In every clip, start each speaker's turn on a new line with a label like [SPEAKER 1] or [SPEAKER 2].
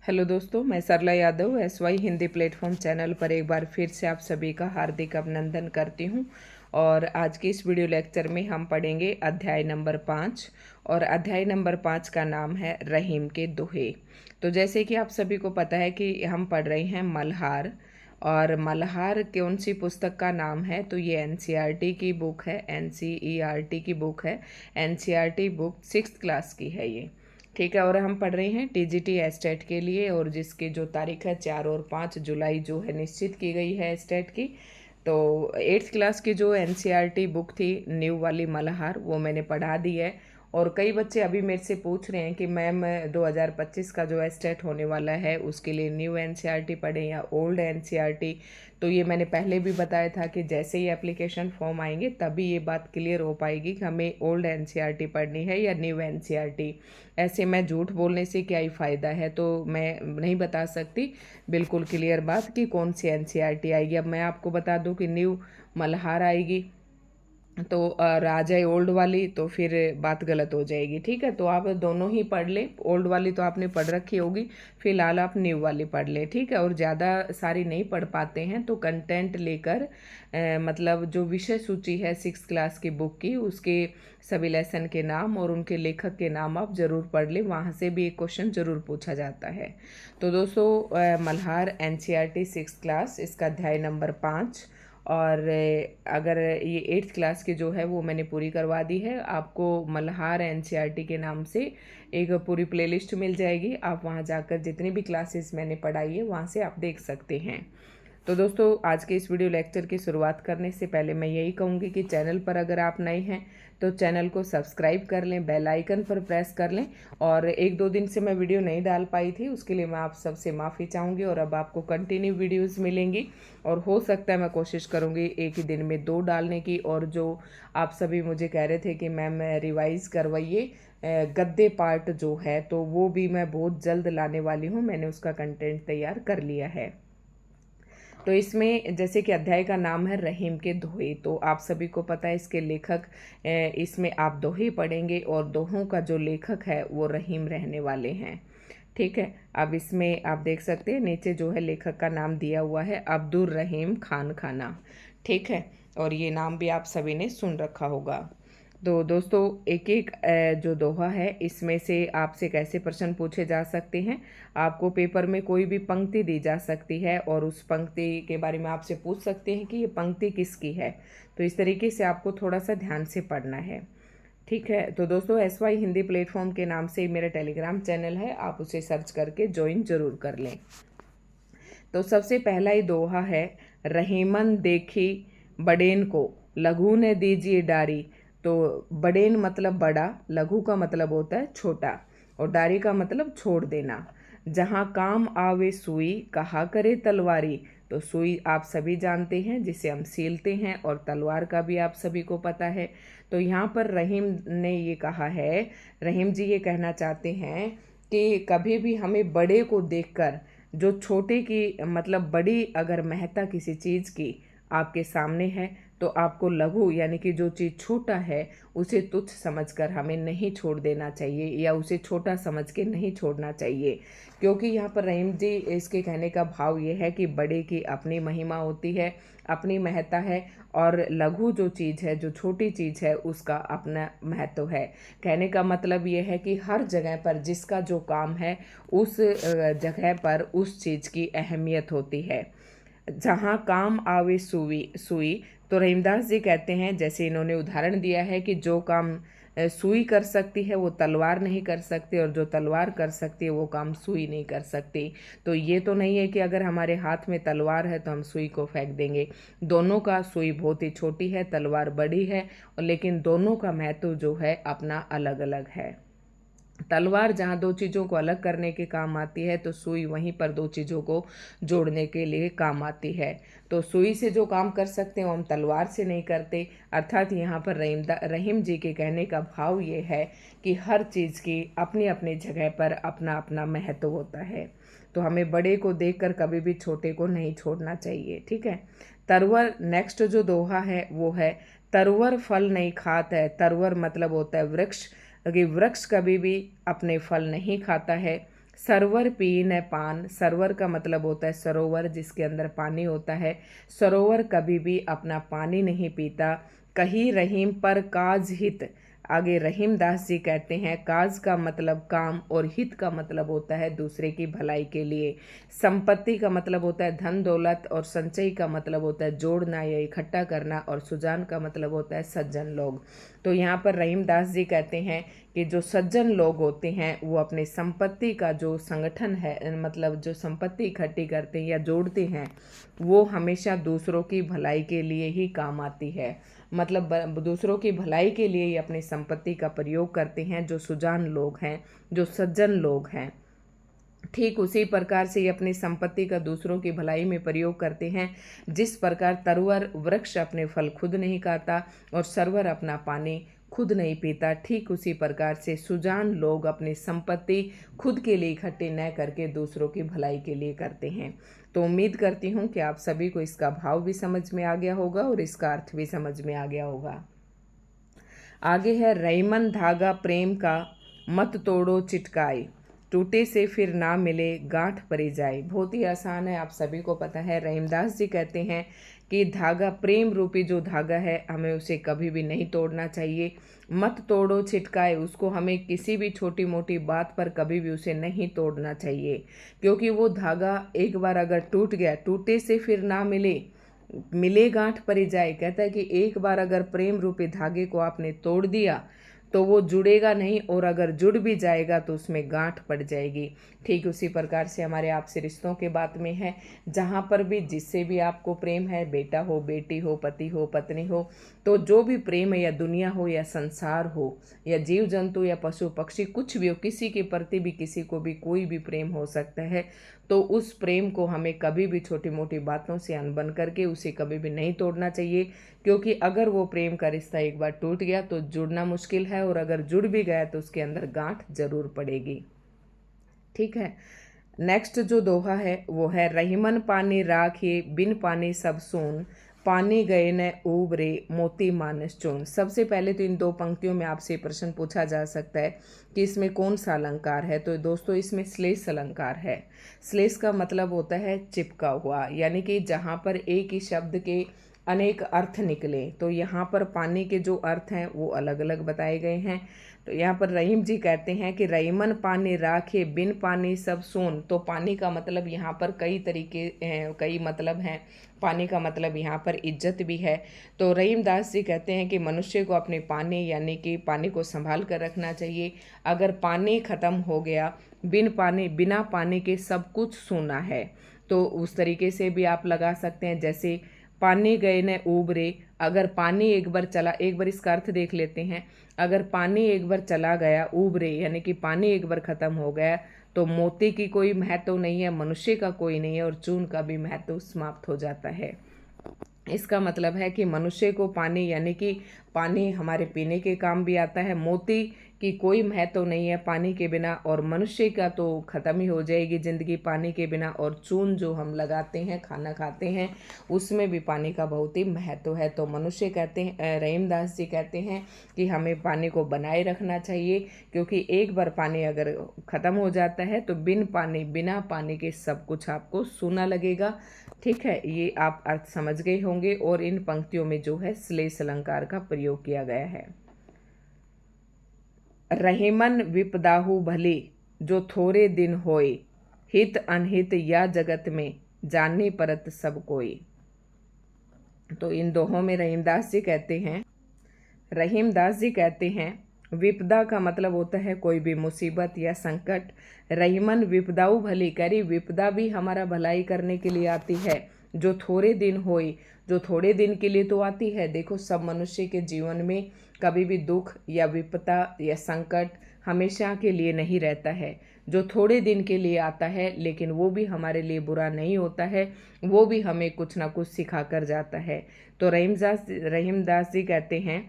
[SPEAKER 1] Hello दोस्तों, मैं Sarla Yadav SY Hindi platform channel पर एक बार फिर से आप सभी का हार्दिक अभिनंदन करती हूं। और आज के इस वीडियो लेक्चर में हम पढ़ेंगे अध्याय नंबर 5। और अध्याय नंबर 5 का नाम है रहीम के दोहे। तो जैसे कि आप सभी को पता है कि हम पढ़ रहे हैं मल्हार। और मल्हार कौन सी पुस्तक का नाम है? तो ये NCERT की बुक है, NCERT की बुक है। NCERT बुक 6th क्लास की है ये, ठीक है। और हम पढ़ रहे हैं TGT एस्टेट के लिए, और जिसकी जो तारीख है 4 और 5 जुलाई जो है निश्चित की गई है एस्टेट की। तो 8th क्लास की जो NCERT बुक थी न्यू वाली मल्हार, वो मैंने पढ़ा दी है। और कई बच्चे अभी मेरे से पूछ रहे हैं कि मैम 2025 का जो एस्टेट होने वाला है उसके लिए न्यू NCERT पढ़ें या ओल्ड NCERT। तो ये मैंने पहले भी बताया था कि जैसे ही एप्लीकेशन फॉर्म आएंगे तभी ये बात क्लियर हो पाएगी कि हमें ओल्ड NCERT पढ़नी है या न्यू NCERT। ऐसे मैं झूठ बोलने से क्या ही फ़ायदा है, तो मैं नहीं बता सकती बिल्कुल क्लियर बात कि कौन सी NCERT आएगी। अब मैं आपको बता दूं कि न्यू मल्हार आएगी तो आ जाए ओल्ड वाली, तो फिर बात गलत हो जाएगी, ठीक है। तो आप दोनों ही पढ़ लें। ओल्ड वाली तो आपने पढ़ रखी होगी, फिलहाल आप न्यू वाली पढ़ लें, ठीक है। और ज़्यादा सारी नहीं पढ़ पाते हैं तो कंटेंट लेकर मतलब जो विषय सूची है 6th क्लास की बुक की, उसके सभी लेसन के नाम और उनके लेखक के नाम आप ज़रूर पढ़ लें, वहाँ से भी एक क्वेश्चन ज़रूर पूछा जाता है। तो दोस्तों, मल्हार NCERT 6th क्लास, इसका अध्याय नंबर 5। और अगर ये 8th क्लास की जो है वो मैंने पूरी करवा दी है। आपको मल्हार NCERT के नाम से एक पूरी प्लेलिस्ट मिल जाएगी, आप वहाँ जाकर जितनी भी क्लासेस मैंने पढ़ाई है वहाँ से आप देख सकते हैं। तो दोस्तों, आज के इस वीडियो लेक्चर की शुरुआत करने से पहले मैं यही कहूँगी कि चैनल पर अगर आप नए हैं तो चैनल को सब्सक्राइब कर लें, बेल आइकन पर प्रेस कर लें। और 1-2 दिन से मैं वीडियो नहीं डाल पाई थी, उसके लिए मैं आप सबसे माफ़ी चाहूँगी। और अब आपको कंटिन्यू वीडियोस मिलेंगी, और हो सकता है मैं कोशिश करूँगी एक ही दिन में 2 डालने की। और जो आप सभी मुझे कह रहे थे कि मैम रिवाइज़ करवाइए गद्दे पार्ट जो है, तो वो भी मैं बहुत जल्द लाने वाली हूँ। मैंने उसका कंटेंट तैयार कर लिया है। तो इसमें जैसे कि अध्याय का नाम है रहीम के दोहे, तो आप सभी को पता है इसके लेखक, इसमें आप दोहे पढ़ेंगे और दोहों का जो लेखक है वो रहीम रहने वाले हैं, ठीक है। अब इसमें आप देख सकते हैं नीचे जो है लेखक का नाम दिया हुआ है अब्दुल रहीम खान खाना, ठीक है। और ये नाम भी आप सभी ने सुन रखा होगा। तो दोस्तों, एक एक जो दोहा है इसमें से आपसे कैसे प्रश्न पूछे जा सकते हैं। आपको पेपर में कोई भी पंक्ति दी जा सकती है और उस पंक्ति के बारे में आपसे पूछ सकते हैं कि ये पंक्ति किसकी है। तो इस तरीके से आपको थोड़ा सा ध्यान से पढ़ना है, ठीक है। तो दोस्तों, SY हिंदी प्लेटफॉर्म के नाम से मेरा टेलीग्राम चैनल है, आप उसे सर्च करके ज्वाइन जरूर कर लें। तो सबसे पहला ही दोहा है, रहीमन देखी बड़ेन को लघु ने दीजिए डारी। तो बड़ेन मतलब बड़ा, लघु का मतलब होता है छोटा, और डारी का मतलब छोड़ देना। जहाँ काम आवे सुई कहा करे तलवारी। तो सुई आप सभी जानते हैं जिसे हम सीलते हैं, और तलवार का भी आप सभी को पता है। तो यहाँ पर रहीम ने ये कहा है, रहीम जी ये कहना चाहते हैं कि कभी भी हमें बड़े को देखकर, जो छोटे की मतलब बड़ी अगर महत्ता किसी चीज़ की आपके सामने है, तो आपको लघु यानी कि जो चीज़ छोटा है उसे तुच्छ समझकर हमें नहीं छोड़ देना चाहिए, या उसे छोटा समझ के नहीं छोड़ना चाहिए। क्योंकि यहाँ पर रहीम जी इसके कहने का भाव ये है कि बड़े की अपनी महिमा होती है, अपनी महत्ता है, और लघु जो चीज़ है, जो छोटी चीज़ है, उसका अपना महत्व है। कहने का मतलब ये है कि हर जगह पर जिसका जो काम है उस जगह पर उस चीज़ की अहमियत होती है। जहाँ काम आवे सुई सुई, तो रहीमदास जी कहते हैं, जैसे इन्होंने उदाहरण दिया है कि जो काम सुई कर सकती है वो तलवार नहीं कर सकती, और जो तलवार कर सकती है वो काम सुई नहीं कर सकती। तो ये तो नहीं है कि अगर हमारे हाथ में तलवार है तो हम सुई को फेंक देंगे। दोनों का, सुई बहुत ही छोटी है, तलवार बड़ी है, और लेकिन दोनों का महत्व जो है अपना अलग अलग है। तलवार जहाँ 2 चीज़ों को अलग करने के काम आती है, तो सुई वहीं पर 2 चीज़ों को जोड़ने के लिए काम आती है। तो सुई से जो काम कर सकते हैं वो हम तलवार से नहीं करते। अर्थात यहाँ पर रहीम जी के कहने का भाव ये है कि हर चीज़ की अपनी अपनी जगह पर अपना अपना महत्व होता है। तो हमें बड़े को देखकर कभी भी छोटे को नहीं छोड़ना चाहिए, ठीक है। तरवर, नेक्स्ट जो दोहा है वो है, तरवर फल नहीं खात है। तरवर मतलब होता है वृक्ष, कि वृक्ष कभी भी अपने फल नहीं खाता है। सरवर पीन पान। सरवर का मतलब होता है सरोवर जिसके अंदर पानी होता है। सरोवर कभी भी अपना पानी नहीं पीता। कही रहीम पर काज हित। आगे रहीमदास जी कहते हैं काज का मतलब काम और हित का मतलब होता है दूसरे की भलाई के लिए। संपत्ति का मतलब होता है धन दौलत और संचय का मतलब होता है जोड़ना या इकट्ठा करना और सुजान का मतलब होता है सज्जन लोग। तो यहाँ पर रहीमदास जी कहते हैं कि जो सज्जन लोग होते हैं वो अपने संपत्ति का जो संगठन है, मतलब जो संपत्ति इकट्ठी करते हैं या जोड़ते हैं, वो हमेशा दूसरों की भलाई के लिए ही काम आती है। मतलब दूसरों की भलाई के लिए ही अपनी संपत्ति का प्रयोग करते हैं जो सुजान लोग हैं, जो सज्जन लोग हैं। ठीक उसी प्रकार से ये अपनी संपत्ति का दूसरों की भलाई में प्रयोग करते हैं। जिस प्रकार तरवर वृक्ष अपने फल खुद नहीं खाता और सरवर अपना पानी खुद नहीं पीता, ठीक उसी प्रकार से सुजान लोग अपनी संपत्ति खुद के लिए इकट्ठी न करके दूसरों की भलाई के लिए करते हैं। तो उम्मीद करती हूँ कि आप सभी को इसका भाव भी समझ में आ गया होगा और इसका अर्थ भी समझ में आ गया होगा। आगे है रईमन धागा प्रेम का, मत तोड़ो चिटकाई, टूटे से फिर ना मिले गांठ परी जाए। बहुत ही आसान है, आप सभी को पता है। रहीमदास जी कहते हैं कि धागा प्रेम रूपी जो धागा है हमें उसे कभी भी नहीं तोड़ना चाहिए। मत तोड़ो छिटकाए, उसको हमें किसी भी छोटी मोटी बात पर कभी भी उसे नहीं तोड़ना चाहिए, क्योंकि वो धागा एक बार अगर टूट गया, टूटे से फिर ना मिले, मिले गांठ परी जाए। कहता है कि एक बार अगर प्रेम रूपी धागे को आपने तोड़ दिया तो वो जुड़ेगा नहीं, और अगर जुड़ भी जाएगा तो उसमें गांठ पड़ जाएगी। ठीक उसी प्रकार से हमारे आपसे रिश्तों के बात में है। जहाँ पर भी जिससे भी आपको प्रेम है, बेटा हो, बेटी हो, पति हो, पत्नी हो, तो जो भी प्रेम है, या दुनिया हो या संसार हो या जीव जंतु या पशु पक्षी, कुछ भी हो, किसी के प्रति भी किसी को भी कोई भी प्रेम हो सकता है, तो उस प्रेम को हमें कभी भी छोटी मोटी बातों से अनबन करके उसे कभी भी नहीं तोड़ना चाहिए। क्योंकि अगर वो प्रेम का रिश्ता एक बार टूट गया तो जुड़ना मुश्किल है, और अगर जुड़ भी गया तो उसके अंदर गांठ जरूर पड़ेगी। ठीक है। नेक्स्ट जो दोहा है वो है रहीमन पानी राखिए बिन पानी सब सून, पानी गए न उबरे मोती मानस चून। सबसे पहले तो इन दो पंक्तियों में आपसे प्रश्न पूछा जा सकता है कि इसमें कौन सा अलंकार है। तो दोस्तों इसमें श्लेष अलंकार है। श्लेष का मतलब होता है चिपका हुआ, यानी कि जहाँ पर एक ही शब्द के अनेक अर्थ निकले, तो यहाँ पर पानी के जो अर्थ हैं वो अलग अलग बताए गए हैं। तो यहाँ पर रहीम जी कहते हैं कि रईमन पानी राखे बिन पानी सब सून। तो पानी का मतलब यहाँ पर कई तरीके कई मतलब हैं। पानी का मतलब यहाँ पर इज्जत भी है। तो रहीमदास जी कहते हैं कि मनुष्य को अपने पानी यानी कि पानी को संभाल कर रखना चाहिए। अगर पानी खत्म हो गया, बिना पानी के सब कुछ सूना है, तो उस तरीके से भी आप लगा सकते हैं। जैसे पानी गए न उबरे, अगर पानी एक बार इसका अर्थ देख लेते हैं। अगर पानी एक बार चला गया, उबरे यानी कि पानी एक बार खत्म हो गया, तो मोती की कोई महत्व नहीं है, मनुष्य का कोई नहीं है, और चून का भी महत्व समाप्त हो जाता है। इसका मतलब है कि मनुष्य को पानी यानी कि पानी हमारे पीने के काम भी आता है। मोती की कोई महत्व नहीं है पानी के बिना, और मनुष्य का तो ख़त्म ही हो जाएगी ज़िंदगी पानी के बिना। और चून जो हम लगाते हैं, खाना खाते हैं, उसमें भी पानी का बहुत ही महत्व है। तो मनुष्य कहते हैं, रहीमदास जी कहते हैं कि हमें पानी को बनाए रखना चाहिए, क्योंकि एक बार पानी अगर ख़त्म हो जाता है तो बिना पानी के सब कुछ आपको सूना लगेगा। ठीक है, ये आप अर्थ समझ गए होंगे। और इन पंक्तियों में जो है श्लेष अलंकार का प्रयोग किया गया है। रहीमन विपदाहु भली, जो थोड़े दिन होए, हित अनहित या जगत में, जाननी परत सब कोई। तो इन दोहों में रहीमदास जी कहते हैं विपदा का मतलब होता है कोई भी मुसीबत या संकट। रहीमन विपदाऊ भली, करी विपदा भी हमारा भलाई करने के लिए आती है। जो थोड़े दिन होई, जो थोड़े दिन के लिए तो आती है। देखो, सब मनुष्य के जीवन में कभी भी दुख या विपदा या संकट हमेशा के लिए नहीं रहता है। जो थोड़े दिन के लिए आता है, लेकिन वो भी हमारे लिए बुरा नहीं होता है, वो भी हमें कुछ ना कुछ सिखा कर जाता है। तो रहीमदास जी कहते हैं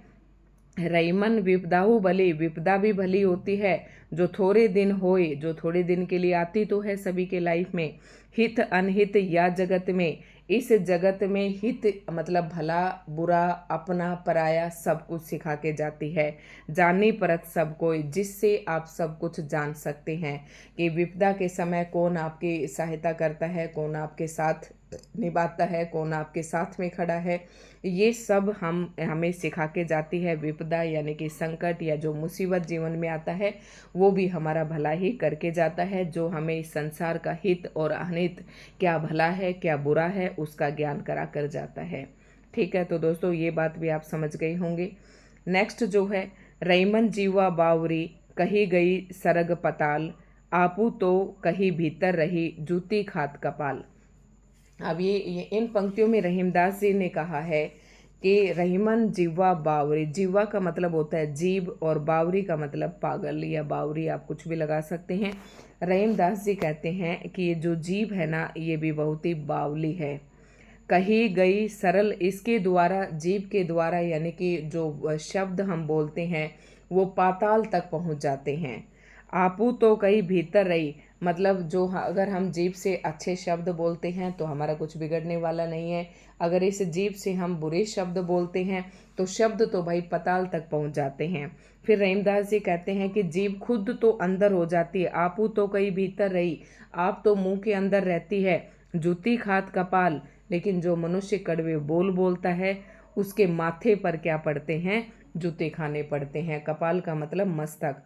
[SPEAKER 1] रईमन विपदाहु भली, विपदा भी भली होती है जो थोड़े दिन होए, जो थोड़े दिन के लिए आती तो है सभी के लाइफ में। हित अनहित या जगत में, इस जगत में हित मतलब भला बुरा अपना पराया सब कुछ सिखा के जाती है। जानी परत सब कोई, जिससे आप सब कुछ जान सकते हैं कि विपदा के समय कौन आपकी सहायता करता है, कौन आपके साथ निभाता है, कौन आपके साथ में खड़ा है। ये सब हमें सिखा के जाती है। विपदा यानी कि संकट या जो मुसीबत जीवन में आता है वो भी हमारा भला ही करके जाता है, जो हमें इस संसार का हित और अहित, क्या भला है क्या बुरा है, उसका ज्ञान करा कर जाता है। ठीक है, तो दोस्तों ये बात भी आप समझ गए होंगे। नेक्स्ट जो है, रईमन जीवा बावरी कही गई सरग पताल, आपू तो कहीं भीतर रही जूती खात कपाल। अब ये इन पंक्तियों में रहीमदास जी ने कहा है कि रहीमन जीवा बावरी, जीवा का मतलब होता है जीव और बावरी का मतलब पागल या बावरी, आप कुछ भी लगा सकते हैं। रहीमदास जी कहते हैं कि ये जो जीव है ना, ये भी बहुत ही बावली है। कही गई सरल, इसके द्वारा, जीव के द्वारा यानी कि जो शब्द हम बोलते हैं वो पाताल तक पहुंच जाते हैं। आपू तो कहीं भीतर रही, मतलब जो अगर हम जीभ से अच्छे शब्द बोलते हैं तो हमारा कुछ बिगड़ने वाला नहीं है। अगर इस जीभ से हम बुरे शब्द बोलते हैं तो शब्द तो भाई पाताल तक पहुंच जाते हैं। फिर रहीमदास जी कहते हैं कि जीभ खुद तो अंदर हो जाती है, आपू तो कहीं भीतर रही, आप तो मुंह के अंदर रहती है, जूती खात कपाल, लेकिन जो मनुष्य कड़वे बोल बोलता है उसके माथे पर क्या पड़ते हैं, जूते खाने पड़ते हैं। कपाल का मतलब मस्तक,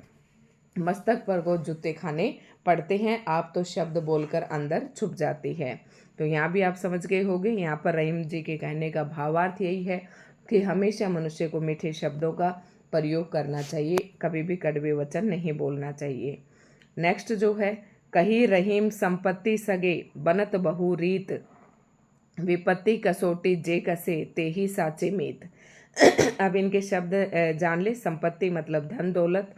[SPEAKER 1] मस्तक पर वो जूते खाने पड़ते हैं। आप तो शब्द बोलकर अंदर छुप जाती है। तो यहाँ भी आप समझ गए होंगे, यहाँ पर रहीम जी के कहने का भावार्थ यही है कि हमेशा मनुष्य को मीठे शब्दों का प्रयोग करना चाहिए, कभी भी कड़वे वचन नहीं बोलना चाहिए। नेक्स्ट जो है, कही रहीम संपत्ति सगे बनत बहु रीत, विपत्ति कसोटी जे कसे ते ही साचे मीत। अब इनके शब्द जान ले। संपत्ति मतलब धन दौलत,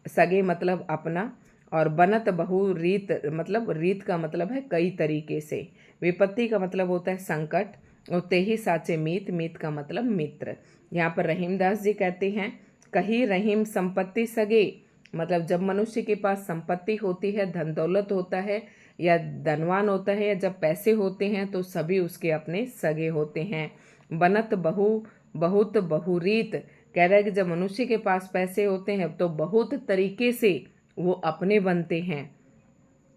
[SPEAKER 1] सगे मतलब अपना, और बनत बहु रीत मतलब रीत का मतलब है कई तरीके से, विपत्ति का मतलब होता है संकट, और ते ही साचे मीत, मीत का मतलब मित्र। यहाँ पर रहीमदास जी कहते हैं कही रहीम संपत्ति सगे, मतलब जब मनुष्य के पास संपत्ति होती है, धन दौलत होता है या धनवान होता है, या जब पैसे होते हैं तो सभी उसके अपने सगे होते हैं। बनत बहु बहुत बहुरीत, कह रहा है कि जब मनुष्य के पास पैसे होते हैं तो बहुत तरीके से वो अपने बनते हैं।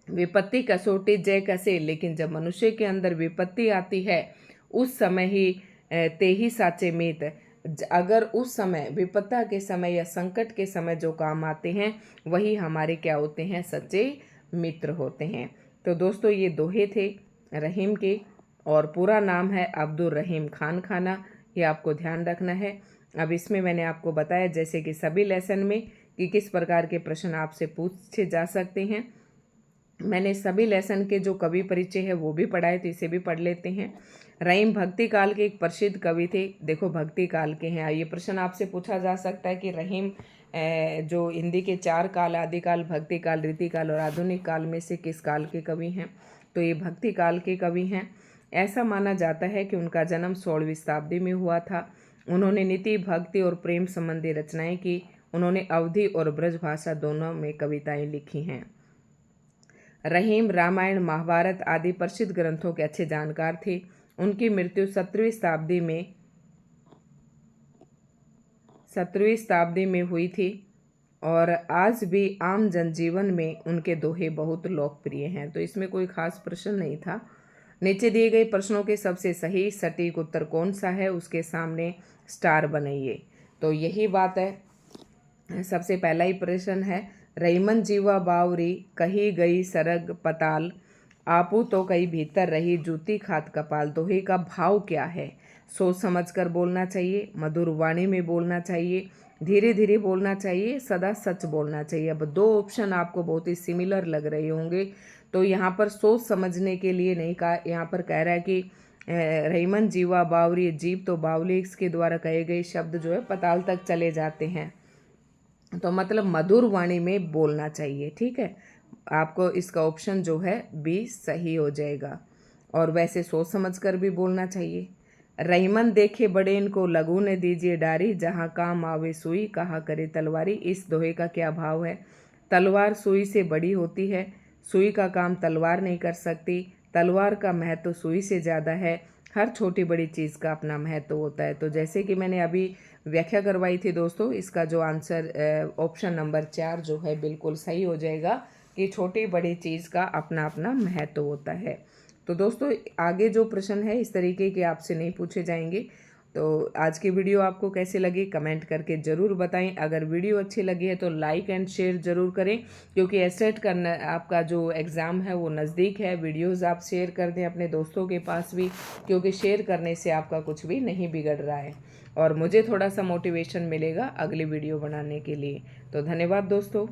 [SPEAKER 1] विपत्ति कसोटी जय कसे, लेकिन जब मनुष्य के अंदर विपत्ति आती है उस समय ही ते ही साचे मीत, अगर उस समय विपत्ता के समय या संकट के समय जो काम आते हैं वही हमारे क्या होते हैं, सच्चे मित्र होते हैं। तो दोस्तों ये दोहे थे रहीम के, और पूरा नाम है अब्दुल रहीम खान खाना, ये आपको ध्यान रखना है। अब इसमें मैंने आपको बताया जैसे कि सभी लेसन में कि किस प्रकार के प्रश्न आपसे पूछे जा सकते हैं। मैंने सभी लेसन के जो कवि परिचय है वो भी पढ़ाए, तो इसे भी पढ़ लेते हैं। रहीम भक्ति काल के एक प्रसिद्ध कवि थे। देखो भक्ति काल के हैं, ये प्रश्न आपसे पूछा जा सकता है कि रहीम जो हिंदी के 4 काल, आदिकाल, भक्ति काल, रीति काल और आधुनिक काल में से किस काल के कवि हैं, तो ये भक्ति काल के कवि हैं। ऐसा माना जाता है कि उनका जन्म 16वीं शताब्दी में हुआ था। उन्होंने नीति, भक्ति और प्रेम संबंधी रचनाएं की। उन्होंने अवधी और ब्रज भाषा दोनों में कविताएं लिखी हैं। रहीम रामायण, महाभारत आदि प्रसिद्ध ग्रंथों के अच्छे जानकार थे। उनकी मृत्यु 17वीं शताब्दी में हुई थी, और आज भी आम जनजीवन में उनके दोहे बहुत लोकप्रिय हैं। तो इसमें कोई खास प्रश्न नहीं था। नीचे दिए गए प्रश्नों के सबसे सही सटीक उत्तर कौन सा है, उसके सामने स्टार बनाइए। तो यही बात है। सबसे पहला ही प्रश्न है, रईमन जीवा बावरी कही गई सरग पताल, आपू तो कहीं भीतर रही जूती खात कपाल। दोहे का भाव क्या है, सोच समझकर बोलना चाहिए, मधुर वाणी में बोलना चाहिए, धीरे धीरे बोलना चाहिए, सदा सच बोलना चाहिए। अब 2 ऑप्शन आपको बहुत ही सिमिलर लग रहे होंगे, तो यहाँ पर सोच समझने के लिए नहीं कहा। यहाँ पर कह रहा है कि रहीमन जीवा बावरी, जीव तो बावली, इसके द्वारा कहे गए शब्द जो है पताल तक चले जाते हैं, तो मतलब मधुर वाणी में बोलना चाहिए। ठीक है, आपको इसका ऑप्शन जो है बी सही हो जाएगा। और वैसे सोच समझकर भी बोलना चाहिए। रहीमन देखे बड़े इनको लघु ने दीजिए डारी, जहाँ काम आवे सुई कहा करे तलवारी। इस दोहे का क्या भाव है, तलवार सुई से बड़ी होती है, सुई का काम तलवार नहीं कर सकती। तलवार का महत्व सुई से ज़्यादा है। हर छोटी बड़ी चीज़ का अपना महत्व होता है। तो जैसे कि मैंने अभी व्याख्या करवाई थी दोस्तों, इसका जो आंसर ऑप्शन नंबर 4 जो है बिल्कुल सही हो जाएगा कि छोटी बड़ी चीज़ का अपना अपना महत्व होता है। तो दोस्तों आगे जो प्रश्न है इस तरीके के आपसे नहीं पूछे जाएंगे। तो आज की वीडियो आपको कैसी लगी कमेंट करके ज़रूर बताएं। अगर वीडियो अच्छी लगी है तो लाइक एंड शेयर ज़रूर करें, क्योंकि एसएट करना आपका जो एग्ज़ाम है वो नज़दीक है। वीडियोस आप शेयर कर दें अपने दोस्तों के पास भी, क्योंकि शेयर करने से आपका कुछ भी नहीं बिगड़ रहा है और मुझे थोड़ा सा मोटिवेशन मिलेगा अगली वीडियो बनाने के लिए। तो धन्यवाद दोस्तों।